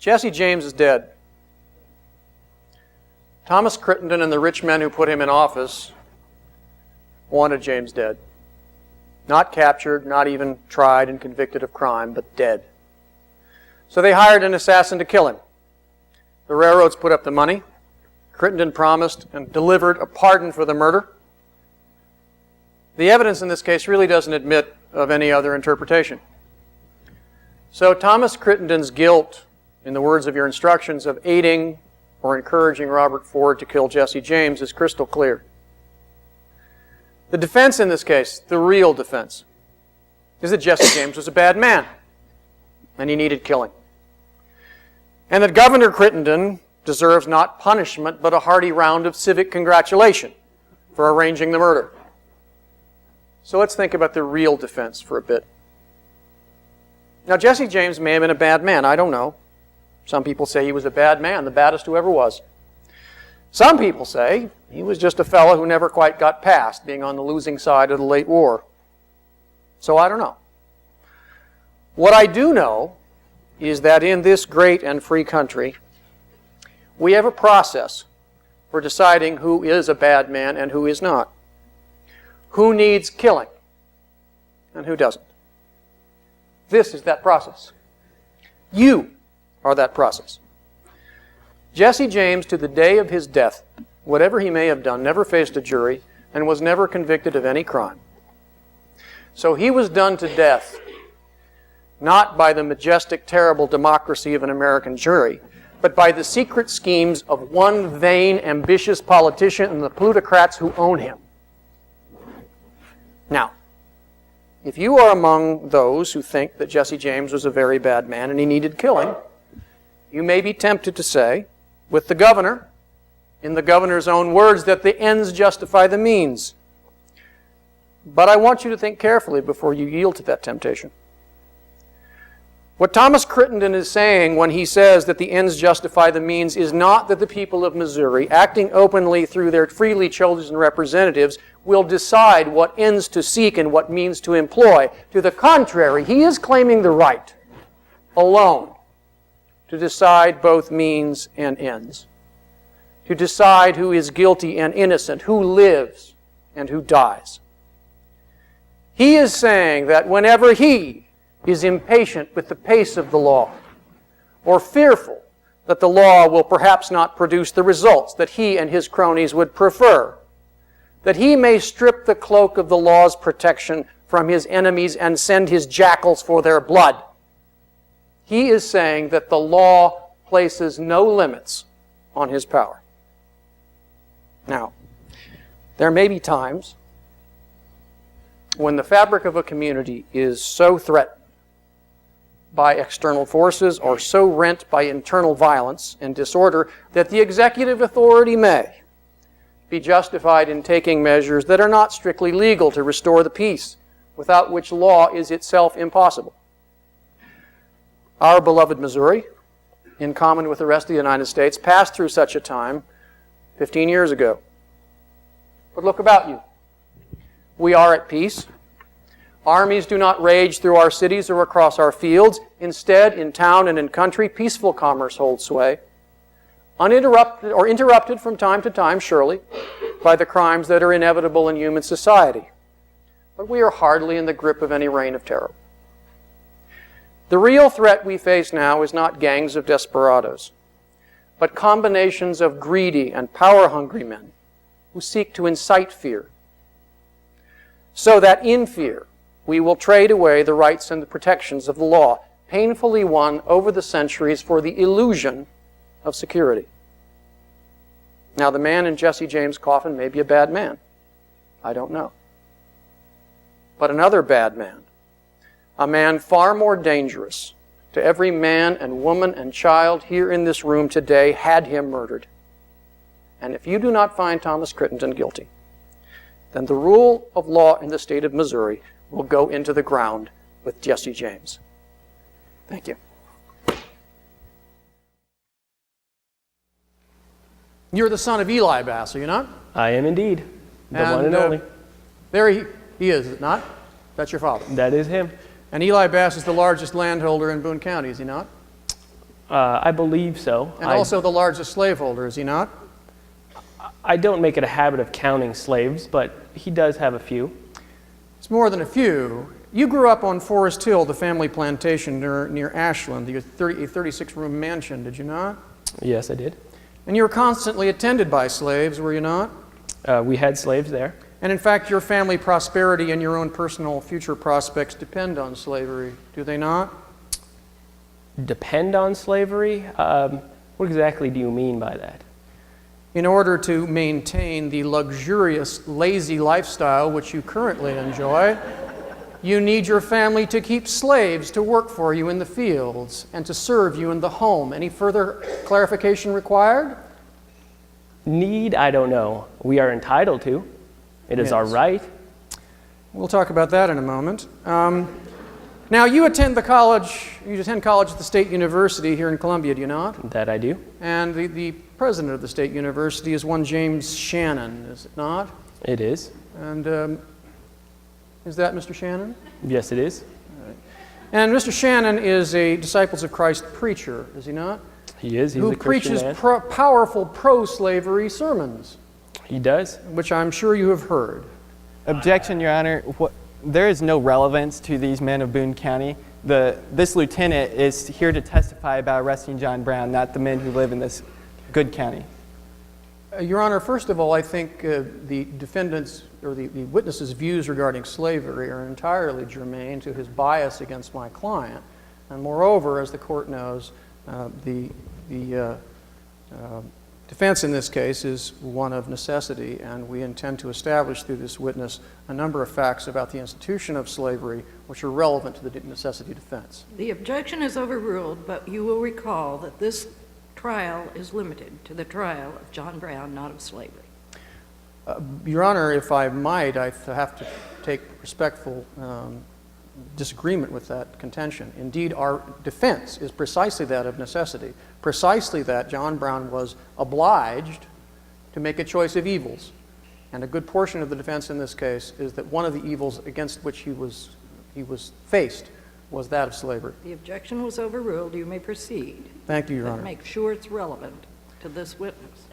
Jesse James is dead. Thomas Crittenden and the rich men who put him in office wanted James dead. Not captured, not even tried and convicted of crime, but dead. So they hired an assassin to kill him. The railroads put up the money. Crittenden promised and delivered a pardon for the murder. The evidence in this case really doesn't admit of any other interpretation. So Thomas Crittenden's guilt, in the words of your instructions, of aiding or encouraging Robert Ford to kill Jesse James is crystal clear. The defense in this case, the real defense, is that Jesse James was a bad man and he needed killing. And that Governor Crittenden deserves not punishment but a hearty round of civic congratulation for arranging the murder. So let's think about the real defense for a bit. Now, Jesse James may have been a bad man. I don't know. Some people say he was a bad man, the baddest who ever was. Some people say he was just a fellow who never quite got past being on the losing side of the late war. So I don't know. What I do know is that in this great and free country, we have a process for deciding who is a bad man and who is not. Who needs killing and who doesn't. This is that process. You are that process. Jesse James, to the day of his death, whatever he may have done, never faced a jury and was never convicted of any crime. So he was done to death, not by the majestic, terrible democracy of an American jury, but by the secret schemes of one vain, ambitious politician and the plutocrats who own him. Now, if you are among those who think that Jesse James was a very bad man and he needed killing, you may be tempted to say, with the governor, in the governor's own words, that the ends justify the means. But I want you to think carefully before you yield to that temptation. What Thomas Crittenden is saying when he says that the ends justify the means is not that the people of Missouri, acting openly through their freely chosen representatives, will decide what ends to seek and what means to employ. To the contrary, he is claiming the right alone to decide both means and ends, to decide who is guilty and innocent, who lives and who dies. He is saying that whenever he is impatient with the pace of the law, or fearful that the law will perhaps not produce the results that he and his cronies would prefer, that he may strip the cloak of the law's protection from his enemies and send his jackals for their blood. He is saying that the law places no limits on his power. Now, there may be times when the fabric of a community is so threatened by external forces or so rent by internal violence and disorder that the executive authority may be justified in taking measures that are not strictly legal to restore the peace, without which law is itself impossible. Our beloved Missouri, in common with the rest of the United States, passed through such a time 15 years ago. But look about you. We are at peace. Armies do not rage through our cities or across our fields. Instead, in town and in country, peaceful commerce holds sway. Uninterrupted or interrupted from time to time, surely, by the crimes that are inevitable in human society. But we are hardly in the grip of any reign of terror. The real threat we face now is not gangs of desperados, but combinations of greedy and power-hungry men who seek to incite fear, so that in fear we will trade away the rights and the protections of the law, painfully won over the centuries for the illusion of security. Now, the man in Jesse James' coffin may be a bad man. I don't know. But another bad man, a man far more dangerous to every man and woman and child here in this room today, had him murdered. And if you do not find Thomas Crittenden guilty, then the rule of law in the state of Missouri will go into the ground with Jesse James. Thank you. You're the son of Eli Bass, are you not? I am indeed. The one and only. There he is it not? That's your father. That is him. And Eli Bass is the largest landholder in Boone County, is he not? I believe so. And also the largest slaveholder, is he not? I don't make it a habit of counting slaves, but he does have a few. It's more than a few. You grew up on Forest Hill, the family plantation near Ashland, a 36-room mansion, did you not? Yes, I did. And you were constantly attended by slaves, were you not? We had slaves there. And in fact, your family prosperity and your own personal future prospects depend on slavery, do they not? Depend on slavery? What exactly do you mean by that? In order to maintain the luxurious, lazy lifestyle which you currently enjoy, you need your family to keep slaves to work for you in the fields and to serve you in the home. Any further clarification required? Need? I don't know. We are entitled to. It is our right. We'll talk about that in a moment. Now, you attend college at the State University here in Columbia, do you not? That I do. And the president of the State University is one James Shannon, is it not? It is. And is that Mr. Shannon? Yes, it is. All right. And Mr. Shannon is a Disciples of Christ preacher, is he not? He is. He's who a Christian preaches man. Powerful pro-slavery sermons. He does. Which I'm sure you have heard. Objection, Your Honor. There is no relevance to these men of Boone County. This lieutenant is here to testify about arresting John Brown, not the men who live in this good county. Your Honor, first of all, I think the defendant's or the witness's views regarding slavery are entirely germane to his bias against my client. And moreover, as the court knows, the defense in this case is one of necessity, and we intend to establish through this witness a number of facts about the institution of slavery which are relevant to the necessity defense. The objection is overruled, but you will recall that this trial is limited to the trial of John Brown, not of slavery. Your Honor, if I might, I have to take respectful disagreement with that contention. Indeed, our defense is precisely that of necessity, precisely that John Brown was obliged to make a choice of evils. And a good portion of the defense in this case is that one of the evils against which he was faced was that of slavery. The objection was overruled. You may proceed. Thank you, Your Honor. But make sure it's relevant to this witness.